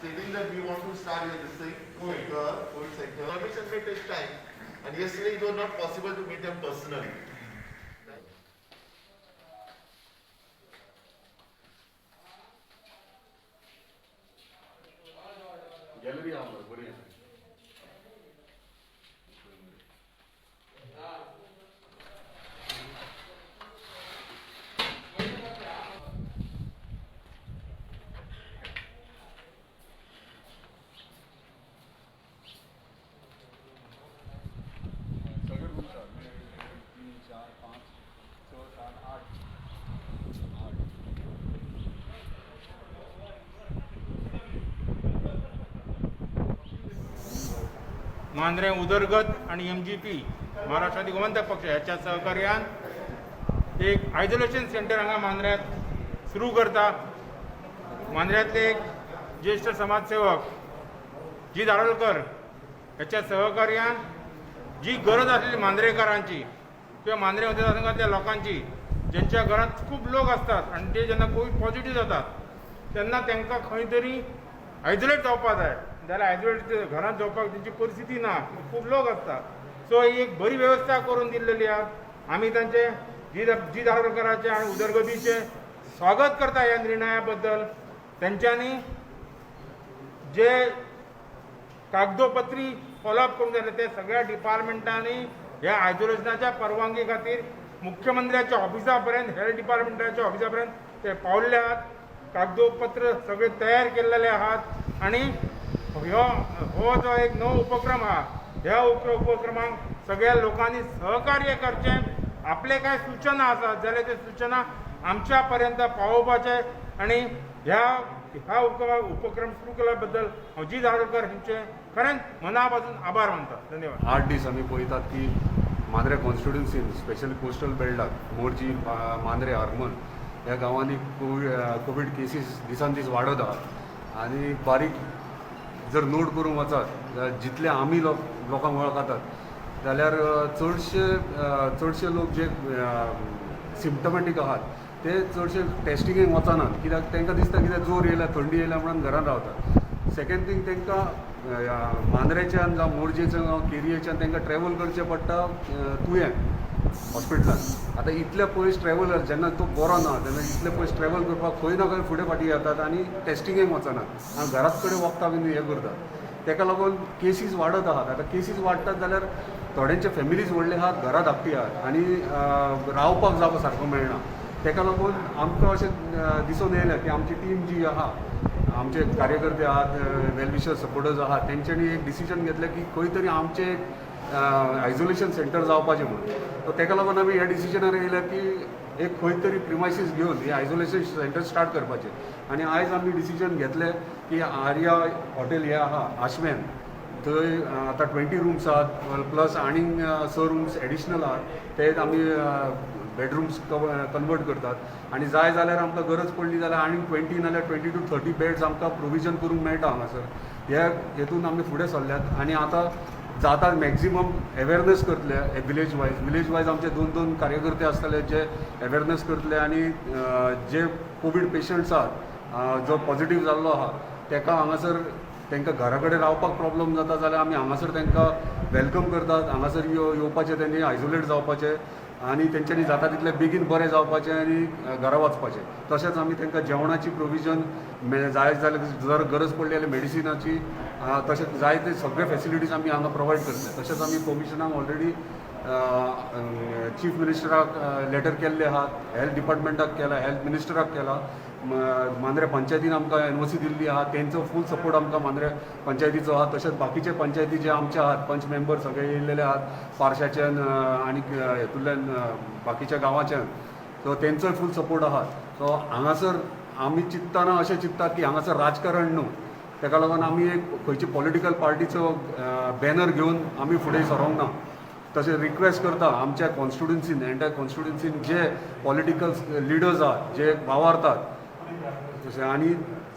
stating that we want to start with this thing, food sector. Permission may take time, and yesterday it was not possible to meet them personally. Gallery आम्हाला बरी आहे. सगळे rooms आहेत 3, 4, 5, 6, 7, 8. मांद्रे उदरगत आणि MGP Maharashtra Gomantak पक्ष ह्याच्या सहकार्यान एक आयसोलेशन सेंटर हांगा मांद्र्यांत सुरू करता. मांद्र्यांतले एक ज्येष्ठ समाजसेवक जी दारोलकर ह्याच्या सहकार्यान जी गरज आसलेली मांद्रेकरांची किंवा मांद्रे मतदारसंघातल्या लोकांची ज्यांच्या घरात खूप लोक असतात आणि ते जेन्ना कोविड पॉझिटिव्ह जातात तेन्ना तांकां खंय तरी आयसोलेट जावपाक जाय जाल्यार आयसोलेट घरांत जावपाक तेंची परिस्थिती ना, खूब लोक आसता. सो ही एक बरी वेवस्था करून दिल्लेली आहा. आमी तांचे जी दारोलकरांचे आनी उदरगतीचे स्वागत करता ह्या निर्णया बद्दल. तेंच्यांनी जे कागदोपत्री फॉलोअप करून जाले ते सगळ्या डिपार्टमेंटांनी ह्या आयसोलेशनाच्या परवानगी खातीर मुख्यमंत्र्याच्या ऑफिसा पर्यंत हेल्थ डिपार्टमेंटाच्या ऑफिसा पर्यंत ते पावल्ले आहात. कागदोपत्र सगळे तयार केलेले आहात आणि हो जो एक नवो उपक्रम आहा ह्या उपक्रमांक सगळ्या लोकांनी सहकार्य करचे. आपले काय सूचना आसात जाल्यार ते सूचना आमच्या पर्यंत पावोवपाचे आणि ह्या उपक्रम सुरू केल्या बद्दल हांव जी दारोलकर हांचे खरेंच मना पासून आभार मानता. धन्यवाद. 8 दीस आम्ही पळयतात की मांद्रे कॉन्स्टिट्युन्सीन स्पेशली कोस्टल बेल्टाक मोरजी, मांद्रे, हरमल ह्या गांवांनी कोवीड केसीस दिसान दीस वाडत आहात. आनी बारीक जर नोट करूंक वचत जितले आमी लोकांक वळखतात जाल्यार चडशे लोक जे सिम्पटमॅटीक आहात ते चडशे टेस्टिंगेक वचनात कित्याक तांकां दिसता कितें जोर येयला, थंडी येयल्या म्हणून घरान रावतात. सेकेंड थींग तांकां मांद्रेच्यान जावं मोरजेच्यान जावं केरयेच्यान तांकां ट्रॅवल करचें पडटा तुयें हॉस्पिटलान. आतां इतले पयस ट्रॅवलर जेन्ना तो बरो ना तेन्ना इतले पयस ट्रॅवल करपाक खंय ना खंय फुडें फाटीं येतात आनी टेस्टिंगेक वचनात आनी घराच कडेन वखदां बीन हें करतात. ताका लागून केसीस वाडत आहात. आतां केसीस वाडटात जाल्यार थोड्यांचे फॅमिलीज व्हडले आहात, घरा धाकटी आहात आनी रावपाक जागो सारको मेळना. ताका लागून आमकां अशें दिसून येयलें की आमची टीम जी आहा, आमचे कार्यकर्ते आहात, वेलविशर सपोर्टर्स आहात, तेंच्यांनी एक डिसिजन घेतलें की खंय तरी आमचे आयसोलेशन सेंटर जावपाचें म्हणून. सो ताका लागून आमी ह्या डिसिजनार येयल्या की एक खंय तरी प्रिमायसीस घेवन हे आयसोलेशन सेंटर स्टार्ट करपाचें. आनी आयज आमी डिसिजन घेतलें की आर्या हॉटेल हें आहा आश्वेन थंय आतां 20 रूम्स आहात प्लस आनीक 6 रूम्स एडिशनल आहात ते आमी बेडरूम्स कन्वर्ट करतात आनी जाय जाल्यार आमकां गरज पडली जाल्यार आनीक 20 नाल्यार 20 to 30 बेड्स आमकां प्रोविजन करूंक मेळटा हांगासर. ह्या हेतून आमी फुडें सरल्यात आनी आतां जाता मॅक्झिमम अवेरनेस करतले विलेज वायज आमचे 2-2 कार्यकर्ते आसतले जे अवेरनेस करतले आनी जे कोवीड पेशंट्स आहात जो पॉझिटिव्ह जाल्लो आहा ताका हांगासर तांकां घरा कडेन रावपाक प्रॉब्लम जाता जाल्यार आमी हांगासर तांकां वेलकम करतात. हांगासर येवपाचें तेंनी आयसोलेट जावपाचें आनी तेंच्यांनी जाता तितलें बेगीन बरें जावपाचें आनी घरा वचपाचें. तशेंच आमी तांकां जेवणाची प्रोविजन जाय जाल्यार जर गरज पडली जाल्यार मेडिसिनाची तशेंच जाय ते सगळे फॅसिलिटीज आमी हांगा प्रोवायड करतले. तशेंच आमी कमिशनाक ऑलरेडी चीफ मिनिस्टराक लेटर केल्ले आहात, हेल्थ डिपार्टमेंटाक केला, हेल्थ मिनिस्टराक केला, मांद्रे पंचायतीन आमकां एनओसी दिल्ली आहा, तेंचो फूल सपोर्ट आमकां मांद्रे पंचायतीचो आहा. तशेंच बाकीचे पंचायती जे आमचे आहात पंच मेंबर सगळे येयलेले आहात पारशाच्यान आनी हेतूंतल्यान बाकीच्या गांवाच्यान, सो तेंचोय फूल सपोर्ट आहा. सो हांगासर आमी चिंततना अशें चिंततात की हांगासर राजकारण न्हू, ताका लागून आमी एक खंयची पॉलिटिकल पार्टीचो बॅनर घेवन आमी फुडें सरोंक ना. तशें रिक्वेस्ट करता आमच्या कॉन्स्टिट्युन्सीन एंटायर कॉन्स्टिट्युन्सीन जे पॉलिटिकल लिडर्स आहात जे वावरतात तशें आनी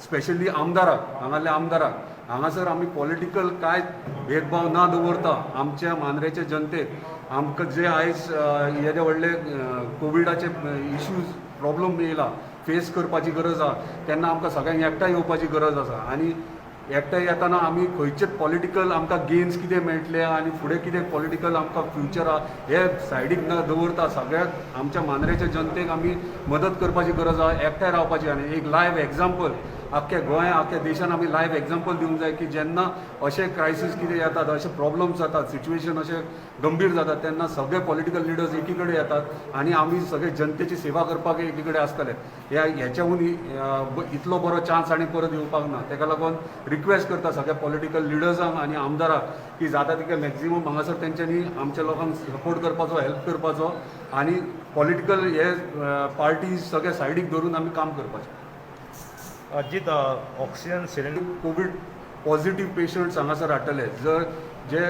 स्पेशली आमदाराक हांगासरल्या आमदाराक हांगासर आमी पॉलिटिकल कांय भेदभाव ना दवरता आमच्या मांद्रेच्या जनतेक आमकां जे आयज येदे व्हडले कोविडाचे इश्यूज प्रॉब्लम येयला फेस करपाची गरज आहा तेन्ना आमकां सगळ्यांक एकठांय येवपाची गरज आसा. आनी एकठांय येताना आमी खंयचेच पॉलिटिकल आमकां गेन्स कितें मेळटले आनी फुडें कितें पॉलिटिकल आमकां फ्युचर हे सायडीक न दवरता सगळ्याक आमच्या मांद्रेच्या जनतेक आमी मदत करपाची गरज आहा, एकठांय रावपाची. आनी एक लायव्ह एग्जाम्पल आख्ख्या गोंया आख्ख्या देशान आमी लायव्ह एग्जाम्पल दिवंक जाय की जेन्ना अशे क्रायसीस कितें येतात, अशे प्रॉब्लम्स जातात, सिच्युएशन अशे गंभीर जातात तेन्ना सगळे पॉलिटिकल लिडर्स एकी कडेन येतात आनी आमी सगळे जनतेची सेवा करपाक एकी कडेन आसतले. हेच्याहून इतलो बरो चान्स आनी परत येवपाक ना. ताका लागून रिक्वेस्ट करता सगळ्या पॉलिटिकल लिडर्सांक आनी आमदारांक की जाता तितके मॅक्झिमम हांगासर तेंच्यांनी आमच्या लोकांक सपोर्ट करपाचो, हेल्प करपाचो आनी पॉलिटिकल हे पार्टीज सगळे सायडीक धरून आमी काम करपाचें. Ajit oxygen cylinder Covid positive patients हांगासर हाडटले. जर जे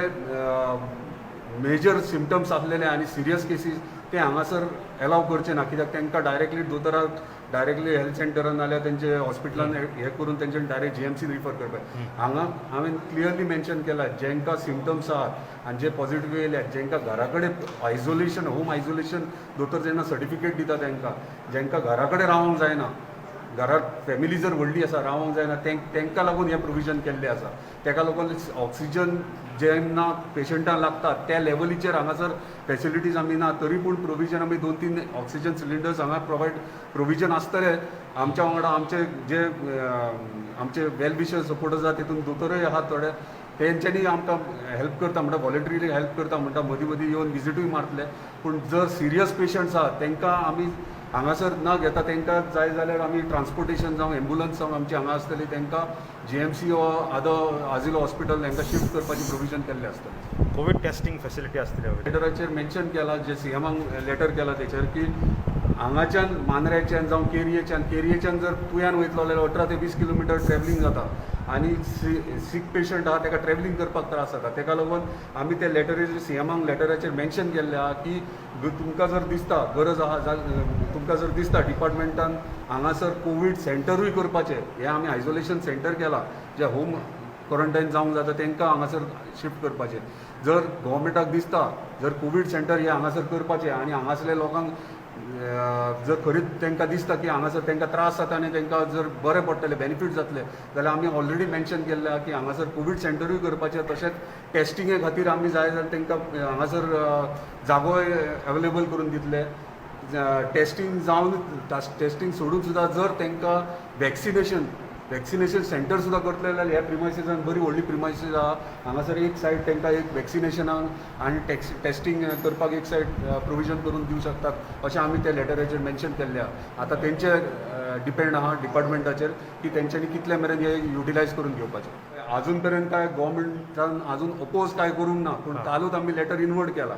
मेजर सिमटम्स आसलेले आनी सिरियस केसीस ते हांगासर एलाव करचे ना, कित्याक तांकां डायरेक्टली दोतोराक डायरेक्टली हेल्थ सेंटरान नाल्यार तेंचे हॉस्पिटलान हे करून तेंच्यानी डायरेक्ट GMC रिफर करपाक. हांगा हांवें क्लियरली मेन्शन केलां जेंकां सिमटम्स आहात आनी जे पॉझिटिव्ह येयल्यात, जेंकां घरा कडेन आयसोलेशन, होम आयसोलेशन दोतोर जेन्ना सर्टिफिकेट दिता तांकां, जेंकां घरा कडेन रावंक जायना, घरात फॅमिली जर व्हडली आसा रावंक जायना, तांकां लागून हें प्रोविजन केल्लें आसा. ताका लागून ऑक्सिजन जेन्ना पेशंटांक लागता त्या लेवलीचेर हांगासर फॅसिलिटीज आमी ना, तरी पूण प्रोविजन आमी 2-3 ऑक्सिजन सिलिंडर्स हांगा प्रोविजन आसतले. आमच्या वांगडा आमचे वेल विशर्स सपोर्टर्स आसा, तितून दोतोरय आहात थोडे, तेंच्यांनी आमकां हेल्प करता म्हणटा, व्हॉलंटरीली हेल्प करता म्हणटा, मदीं मदीं येवन विजिटूय मारतले. पूण जर सिरियस पेशंट्स आहात तांकां आमी हांगासर न घेता, तांकां जाय जाल्यार आमी ट्रान्सपोर्टेशन जावं एम्बुलन्स जावं आमची हांगा आसतली तांकां GMC वा अदर आजिलो हॉस्पिटल तांकां शिफ्ट करपाची प्रोविजन केल्लें आसतलें. कोविड टेस्टिंग फॅसिलिटी आसतली लेटराचेर मेन्शन केलां, जे CMाक लेटर केला तेचेर की हांगाच्यान मांद्रेच्यान जावं केरयेच्यान जर पुयान वयतलो जाल्यार 18 ते 20 किलोमिटर ट्रॅव्हलिंग जाता आनी सीक पेशंट आहा ताका ट्रॅव्हलिंग करपाक त्रास जाता. ताका लागून आमी ते लेटरेचेर CMाक लेटराचेर मेन्शन केल्लें आहा की तुमकां जर दिसता गरज आहा, तुमकां जर दिसता डिपार्टमेंटान हांगासर कोवीड सेंटरूय करपाचें, हें आमी आयसोलेशन सेंटर केलां, जे होम क्वॉरंटायन जावंक जाता तांकां हांगासर शिफ्ट करपाचें. जर गव्हर्मेंटाक दिसता जर कोवीड सेंटर हे हांगासर करपाचें आनी हांगासरल्या लोकांक जर खरीच तांकां दिसता की हांगासर तांकां त्रास जाता आनी तांकां जर बरें पडटलें, बेनिफीट जातले, जाल्यार आमी ऑलरेडी मेन्शन केल्लें आहा की हांगासर कोवीड सेंटरूय करपाचें. तशेंच टेस्टिंगे खातीर आमी जाय जाल्यार तांकां हांगासर जागोय अवेलेबल करून दितले. टेस्टिंग सोडून सुद्दां जर तांकां वॅक्सिनेशन सेंटर सुद्दां करतले जाल्यार ह्या प्रिमायसिसान बरी व्हडली प्रिमायसीस आहा. हांगासर एक सायड तांकां एक वॅक्सिनेशनाक आनी टेस्टिंग करपाक एक सायड प्रोविजन करून दिवंक शकतात अशें आमी त्या लेटराचेर मेन्शन केल्लें आहा. आतां तेंचे डिपेंड आहा डिपार्टमेंटाचेर की तेंच्यांनी कितले मेरेन हे युटिलायज करून घेवपाचें. आजून पर्यंत काय गव्हर्मेंटान आजून अपोज काय करूंक ना, पूण कालूच आमी लेटर इनवर्ट केला.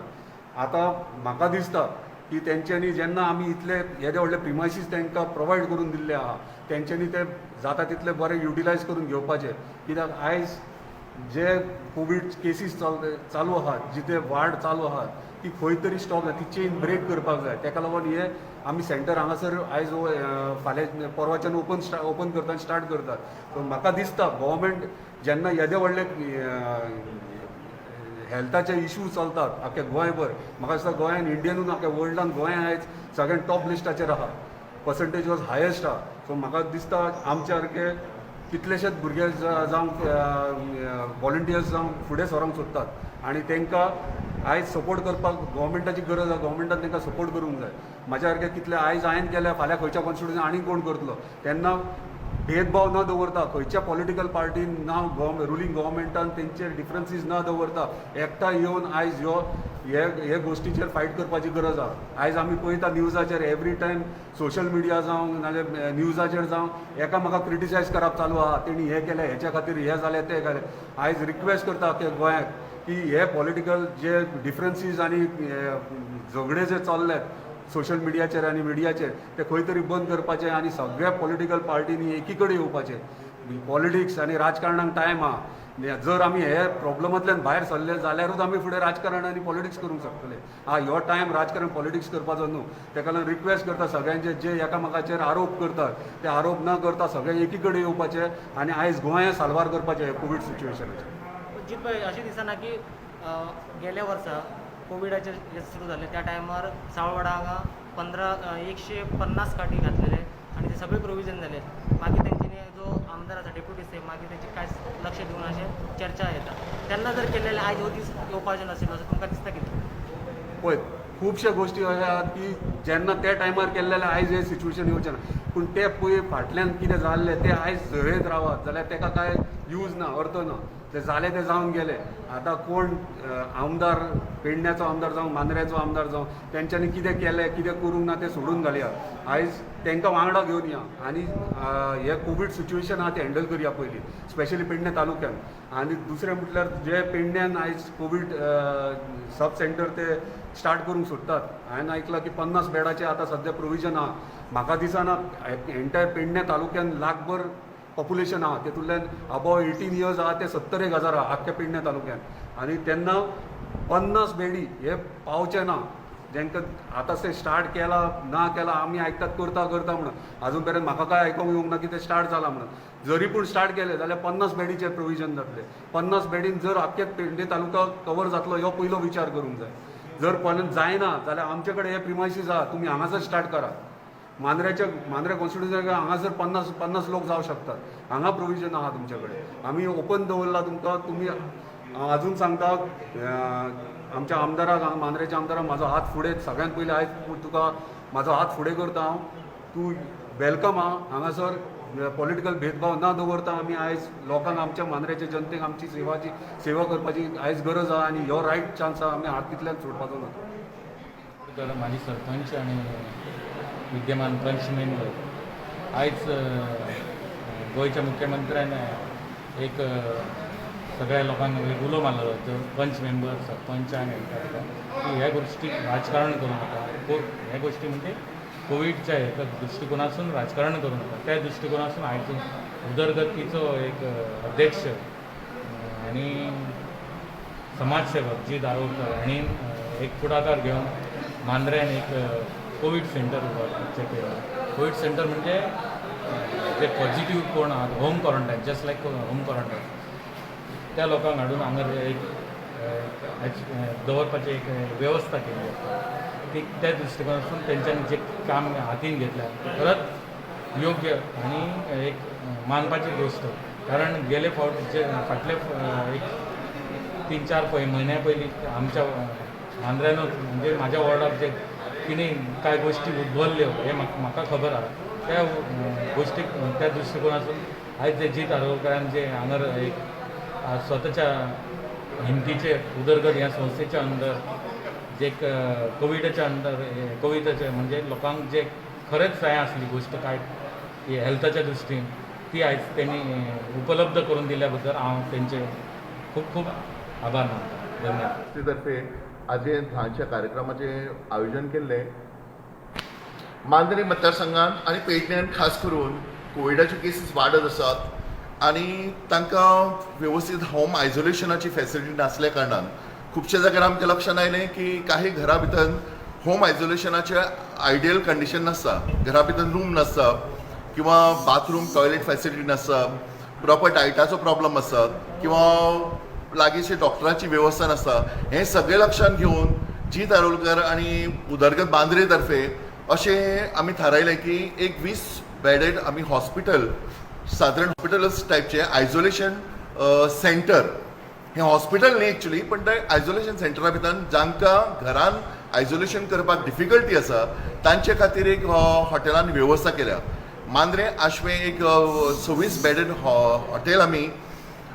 आतां म्हाका दिसता की तेंच्यांनी जेन्ना आमी इतले येदे व्हडले प्रिमायसीस तांकां प्रोवायड करून दिल्ले आहा, तेंच्यांनी ते जाता तितले बरे युटिलायज करून घेवपाचे. कित्याक आयज जे कोवीड केसीस चालू आहात, जिथे वाड चालू आहात, ती खंय तरी स्टॉप जाता, ती चेन ब्रेक करपाक जाय. ताका लागून हे आमी सेंटर हांगासर आयज फाल्यां परवाच्यान ओपन करता आनी स्टार्ट करतात. सो म्हाका दिसता गव्हर्मेंट जेन्ना येदे व्हडले हेल्थाचे इश्यू चलतात आख्या गोंयभर, म्हाका दिसता गोंयान इंडियनूच आख्या वर्ल्डान गोंय आयज सगळ्यान टॉप लिस्टाचेर आहा, पर्संटेज वॉज हायेस्ट आहा. सो म्हाका दिसता आमचे सारके कितलेशेच भुरगे जावं व्हॉलंटियर्स जावं फुडें सरोंक सोदतात आनी तांकां आयज सपोर्ट करपाक गव्हर्मेंटाची गरज आहा. गव्हर्मेंटान तांकां सपोर्ट करूंक जाय. म्हाज्या सारके कितले आयज हांवें केल्या फाल्यां खंयच्या कॉन्स्टिट्युशन आनी कोण करतलो, तेन्ना भेदभाव न दवरता, खंयच्या पॉलिटिकल पार्टीन ना रुलींग गव्हर्मेंटान तेंचे डिफरन्सीस न दवरता एकठांय येवन आयज हे गोश्टीचेर फायट करपाची गरज आहा. आयज आमी पळयता न्यूजाचेर एवरी टायम सोशल मिडिया जावं नाजाल्यार न्यूजाचेर जावं एकामेकाक क्रिटिसायज करप चालू आहा, तेणी हें केलें, हेच्या खातीर हें जालें तें जालें. आयज रिक्वेस्ट करता की गोंयाक की हे पॉलिटिकल जे डिफरन्सीस आनी झगडे जे चल्ल्यात सोशल मिडियाचेर आनी मिडियाचेर ते खंय तरी बंद करपाचें आनी सगळ्या पॉलिटिकल पार्टींनी एकी कडेन येवपाचें. पॉलिटिक्स आनी राजकारणाक टायम आहा. जर आमी हे प्रॉब्लमांतल्यान भायर सरले जाल्यारूच आमी फुडें राजकारण आनी पॉलिटिक्स करूंक शकतले. ह्यो टायम राजकारण पॉलिटिक्स करपाचो न्हू. ताका लागून रिक्वेस्ट करता सगळ्यांचे जे एकामेकाचेर आरोप करतात ते आरोप न करता सगळे एकी कडेन येवपाचे आनी आयज गोंया साल्वार करपाचें हे कोवीड सिच्युएशनाचेर. जित पळय अशें दिसना की गेल्या वर्सा कोविडाचे जे सुरू झाले त्या टायमार सावळवाडा हांगा 150 खाटी घातलेले आणि ते सगळे प्रोविजन झाले. मागीर तेंच्यांनी जो आमदाराचा डेप्युटी सीएम मागे त्याची काय लक्ष देऊन असे चर्चा येतात त्यांना जर केलेले आयज होतीच उपार्जन असेल असं तुमकां दिसता कितें? पळय खुबशे गोश्टी अशा आहात की जेन्ना त्या टायमार केल्लेले आयज हे सिच्युएशन येवचें ना, पूण ते पळय फाटल्यान कितें जाल्लें तें आयज झळयत रावत जाल्यार ताका काय यूज ना, अर्थ ना. ते जालें ते जावन गेले. आतां कोण आमदार, पेडण्याचो आमदार जावं मांद्र्याचो आमदार जावं तेंच्यांनी कितें केलें कितें करूंक ना तें सोडून घालया. आयज तांकां वांगडा घेवन या आनी हे कोवीड सिच्युएशन आहा तें हँडल करया पयलीं, स्पेशली पेडणे तालुक्यान. आनी दुसरें म्हटल्यार जे पेडण्यान आयज कोवीड सब सेंटर ते स्टार्ट करूंक सोदतात. हांवें आयकलां की 50 बेडाचें आतां सद्या प्रोविजन आहा. म्हाका दिसना एंटायर पेडणे तालुक्यान लाखभर पॉप्युलेशन आहा, तेतूंतल्यान अबाव 18 इयर्स आहा ते 70,000 आहा आख्ख्या पेडणे तालुक्यान. आनी तेन्ना 50 बेडी हे पावचे ना. जेंकां आतां ते स्टार्ट केला ना केला आमी आयकतात करता म्हणून, आजून पर्यंत म्हाका काय आयकूंक येवंक ना की ते स्टार्ट जाला म्हणून. जरी पूण स्टार्ट केले जाल्यार 50 बेडीचे प्रोविजन जातले. 50 बेडीन जर आख्खे पेडणे तालुका कवर जातलो ह्यो पयलो विचार करूंक जाय. जर पर्यंत जायना जाल्यार आमचे कडेन हे प्रिमायसीस आहा, तुमी हांगासर स्टार्ट करा. मांद्र्या कॉन्स्टिट्युन्सीक हांगासर 50 लोक जावं शकतात. हांगा प्रोविजन आहा तुमचे कडेन, आमी ओपन दवरला तुमकां. तुमी अजून सांगता आमच्या आमदाराक, मांद्र्याच्या आमदाराक म्हाजो हात फुडें सगळ्यांत पयलीं आयज तुका म्हाजो हात फुडें करता हांव. तूं वेलकम आहा हांगासर. पॉलिटिकल भेदभाव ना दवरता आमी आयज लोकांक, आमच्या मांद्र्याच्या जनतेक आमची सेवा करपाची आयज गरज आहा आनी ह्यो रायट चान्स आहा. आमी हात तितल्यान सोडपाचो ना. माजी सरपंच आनी विद्यमान पंच मेंबर आयज गोंयच्या मुख्यमंत्र्यान एक सगळ्या लोकांक एक उलो मारलो तो पंच मेंबर सरपंच आनी की ह्या गोष्टीक राजकारण करूं नाका. ह्या गोष्टी म्हणजे कोविडच्या एका दृश्टिकोनासून राजकारण करूं नाका. त्या दृश्टिकोनासून आयज उदरगतीचो एक अध्यक्ष आनी समाजसेवक जी दारोडकर हांणी एक पुढाकार घेवन मांद्र्यान एक कोवीड सेंटर उबारपाचें केलें. कोवीड सेंटर म्हणजे जे पॉझिटिव्ह कोण आहात home quarantine, just like home quarantine, त्या लोकांक हाडून हांगा एक दवरपाची एक वेवस्था केली आसा. ती त्या दृश्टिकोनासून तेंच्यांनी जे काम हातीन घेतल्या खरंच योग्य आनी एक मानपाची गोश्ट. कारण गेले फावट जे फाटले एक 3-4 म्हयन्या पयलीं आमच्या मांद्र्यानूच म्हणजे म्हाज्या वॉर्डाक जे कितें कांय गोश्टी उद्भवल्यो हे म्हाका खबर आहा. त्या गोश्टीक त्या दृश्टिकोनासून आयज जे जीत आरोलकरान जे हांगर एक स्वताच्या हिमतीचे उदरगत ह्या संस्थेच्या अंडर जे कोविडाच्या अंडर कोविडाचे म्हणजे लोकांक जे खरेंच जाय आसली गोश्ट काय हेल्थाच्या दृश्टीन ती आयज तेणी उपलब्ध करून दिल्या बद्दल हांव तेंचे खूब खूब आभार मानता. धन्यवाद. तर्फे आज हे ल्हानशा कार्यक्रमाचे आयोजन केल्ले. मांद्रे मतदारसंघात आनी पेडण्यान खास करून कोविडाच्यो केसीस वाडत आसात आनी तांकां वेवस्थीत होम आयसोलेशनाची फॅसिलिटी नासल्या कारणान खुबशे जाग्यार आमच्या लक्षांत आयलें की काही घरा भितर होम आयसोलेशनाचे आयडियल कंडिशन नासता. घरा भितर रूम नासता किंवा बाथरूम टॉयलेट फॅसिलिटी नासता, प्रॉपर डायटाचो प्रॉब्लम आसता किंवा लागींची डॉक्टराची वेवस्था नासता. हें सगळें लक्षांत घेवन जीत आरोलकर आनी उदरगत मांद्रे तर्फे अशें आमी थारायलें की एक 20 बेडेड आमी हॉस्पिटल, सादारण हॉस्पिटलच टायपचें आयसोलेशन सेंटर. हें हॉस्पिटल न्ही एक्चुली, पण ते आयसोलेशन सेंटरा भितर जांकां घरान आयसोलेशन करपाक डिफिकल्टी आसा तांचे खातीर एक हॉटेलान वेवस्था केल्या. मांद्रे आश्वे एक 26 बेडेड हॉटेल आमी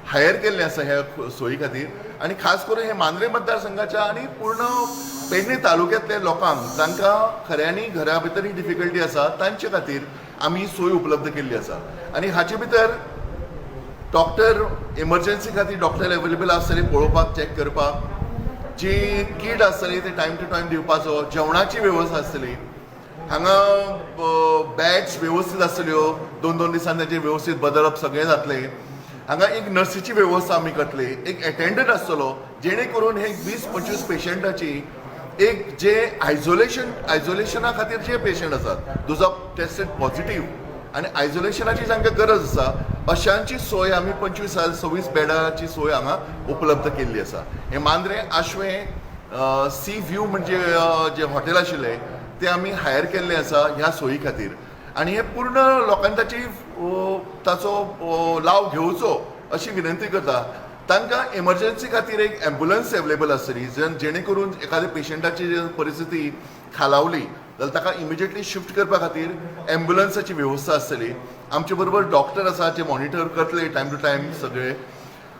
हायर केल्लें आसा ह्या सोयी खातीर. आनी खास करून हे मांद्रे मतदारसंघाच्या आनी पूर्ण पेडणे तालुक्यांतल्या लोकांक जांकां खऱ्यांनी घरा भितर डिफिकल्टी आसा तांचे खातीर आमी सोय उपलब्ध केल्ली आसा. आनी हाचे भितर डॉक्टर एमर्जन्सी खातीर डॉक्टर अवेलेबल आसतले पळोवपाक, चॅक करपाक, जी किट आसतली ते टायम टू टायम दिवपाचो, जेवणाची वेवस्था आसतली, हांगा बॅड्स वेवस्थीत आसतल्यो, 2-2 दिसान ताचें वेवस्थीत बदलप सगळें जातलें. हांगा एक नर्सीची वेवस्था आमी करतली, एक एटेंडंट आसतलो जेणे करून हे 20-25 पेशंटाची एक जे आयसोलेशना खातीर जे पेशंट आसात दुजो टेस्टेड पॉझिटिव्ह आनी आयसोलेशनाची जांकां गरज आसा अशांची सोय आमी 25-26 बेडाची सोय हांगा उपलब्ध केल्ली आसा. हे मांद्रे आश्वे सी व्यू म्हणजे जे हॉटेल आशिल्लें ते आमी हायर केल्लें आसा ह्या सोयी खातीर. आनी हे पूर्ण लोकांनी ताचो लाव घेवचो अशी विनंती करता. तांकां एमर्जन्सी खातीर एक एम्ब्युलन्स अवेलेबल आसतली जेणे करून एखाद्या पेशंटाची परिस्थिती खालावली जाल्यार ताका इमिजिएटली शिफ्ट करपा खातीर एम्ब्युलन्साची वेवस्था आसतली. आमचे बरोबर डॉक्टर आसा जे मॉनिटर करतले टायम टू टायम सगळे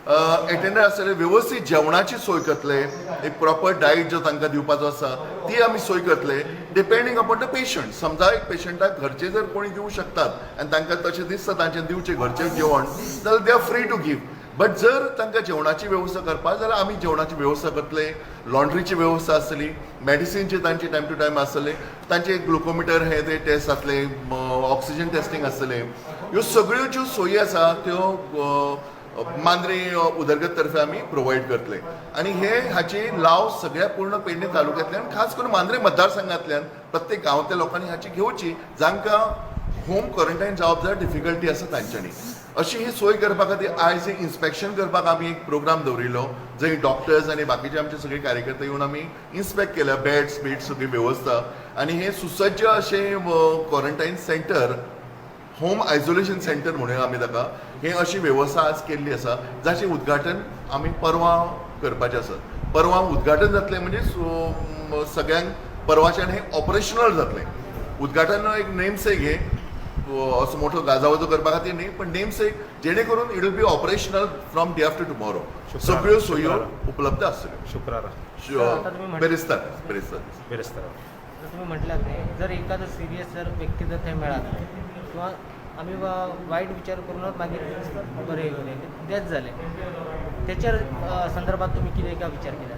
एटेंडर आसतले, व्यवस्थीत जेवणाची सोय करतले, एक प्रॉपर डायट जो तांकां दिवपाचो आसा ती आमी सोय करतले डिपेंडींग अपॉन द पेशंट. समजा एक पेशंटाक घरचे जर कोणी दिवं शकतात आनी तांकां तशें दिसता तांचें दिवचें घरचें जेवण जाल्यार they are free to give. But जर तांकां जेवणाची वेवस्था करपा जाल्यार आमी जेवणाची वेवस्था करतले, लॉन्ड्रीची वेवस्था आसतली, मेडिसिनचे तांचे टायम टू टायम आसतले, तांचे ग्लुकोमिटर हे ते टेस्ट जातले, ऑक्सिजन टेस्टिंग आसतले. ह्यो सगळ्यो ज्यो सोयी आसा त्यो मांद्रे उदरगत तर्फे आमी प्रोवायड करतले. आनी हाची लाव सगळ्या पूर्ण पेडणे तालुक्यांतल्यान खास करून मांद्रे मतदारसंघांतल्यान प्रत्येक गांवांतल्या लोकांनी हाची घेवची जांकां होम क्वॉरंटायन जावप जाल्यार डिफिकल्टी आसा तांच्यांनी. अशी ही सोय करपा खातीर आयज इन्स्पेक्शन करपाक आमी एक प्रोग्राम दवरिल्लो जंय डॉक्टर्स आनी बाकीचे आमचे सगळे कार्यकर्ते येवन आमी इन्स्पेक्ट केल्या बेड्स सगळी वेवस्था. आनी हे सुसज्ज अशें quarantine centre, home isolation centre म्हणून आमी ताका, हे अशी वेवस्था आज केल्ली आसा जाचें उद्घाटन आमी परवां करपाचें आसा. परवां उद्घाटन जातलें म्हणजे सगळ्यांक परवाच्यान हें ऑपरेशनल जातलें. उद्घाटन एक नेमसेक हे असो मोठो गाजावाजो करपा खातीर न्ही, पण नेमसेक जेणे करून it will be operational from day after tomorrow. सगळ्यो सोयो उपलब्ध आसतल्यो. शुक्रारा बेरेस्तार बेरेस्तारा. जर तुम्ही म्हटलात नाही, जर एखादं सिरियस जर व्यक्ती जर थंय मेळात किंवा आम्ही वाईट विचार करूनच मागितले तर बरे तेच झाले, त्याच्या संदर्भात तुम्ही कितें का विचार केला?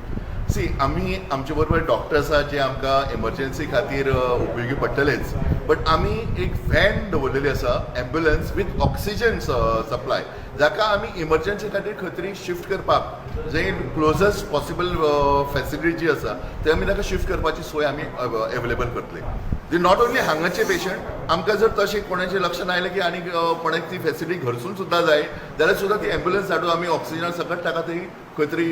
सी आमी आमचे बरोबर डॉक्टर्स आसा जे आमकां एमर्जन्सी खातीर उपयोगी पडटलेच, बट आमी एक व्हॅन दवरलेली आसा एम्ब्युलन्स विथ ऑक्सिजन सप्लाय, जाका आमी इमर्जन्सी खातीर खंय तरी शिफ्ट करपाक जे क्लोजस्ट पॉसिबल फॅसिलिटी जी आसा ते आमी ताका शिफ्ट करपाची सोय आमी अवेलेबल करतले. दी नॉट ओन्ली हांगाचे पेशंट, आमकां जर तशें कोणाचें लक्षात आयलें की आनी कोणाक ती फॅसिलिटी घरसून सुद्दां जाय जाल्यार सुद्दां ती एम्ब्युलन्स धाडून आमी ऑक्सिजना सकट ताका ती खंय तरी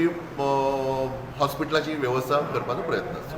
हॉस्पिटलाची वेवस्था करपाचो प्रयत्न आसा.